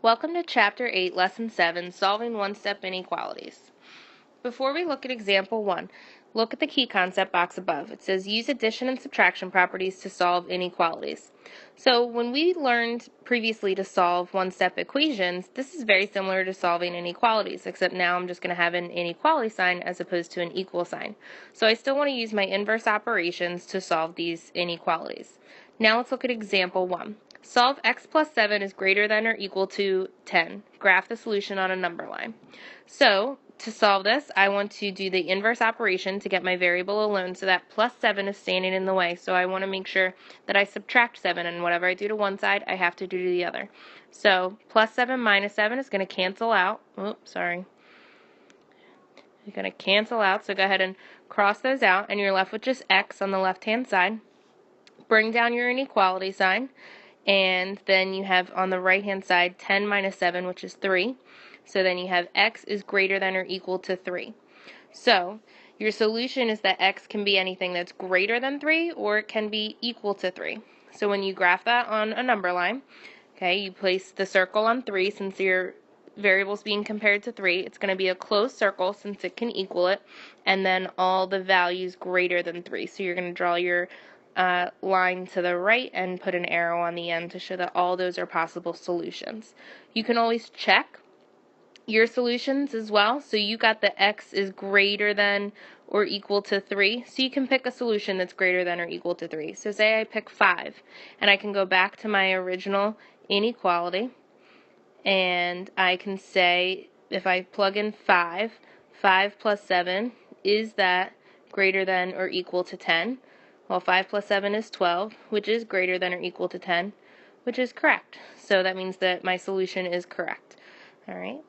Welcome to Chapter 8, Lesson 7, Solving One-Step Inequalities. Before we look at example 1, look at the key concept box above. It says use addition and subtraction properties to solve inequalities. So when we learned previously to solve one-step equations, this is very similar to solving inequalities, except now I'm just going to have an inequality sign as opposed to an equal sign. So I still want to use my inverse operations to solve these inequalities. Now let's look at example 1. Solve x plus 7 is greater than or equal to 10. Graph the solution on a number line. So to solve this, I want to do the inverse operation to get my variable alone, so that plus 7 is standing in the way. So I want to make sure that I subtract 7, and whatever I do to one side, I have to do to the other. So plus 7 minus 7 is going to cancel out. Oops, sorry. You're going to cancel out, so go ahead and cross those out, and you're left with just x on the left-hand side. Bring down your inequality sign, and then you have on the right-hand side 10 minus 7, which is 3. So then you have x is greater than or equal to 3. So your solution is that x can be anything that's greater than 3 or it can be equal to 3. So when you graph that on a number line, okay, you place the circle on 3 since your variable's being compared to 3. It's going to be a closed circle since it can equal it, and then all the values greater than 3. So you're going to draw your line to the right and put an arrow on the end to show that all those are possible solutions. You can always check your solutions as well. So you got the x is greater than or equal to 3. So you can pick a solution that's greater than or equal to 3. So say I pick 5, and I can go back to my original inequality, and I can say if I plug in 5 plus 7, is that greater than or equal to 10? Well, 5 plus 7 is 12, which is greater than or equal to 10, which is correct. So that means that my solution is correct. All right.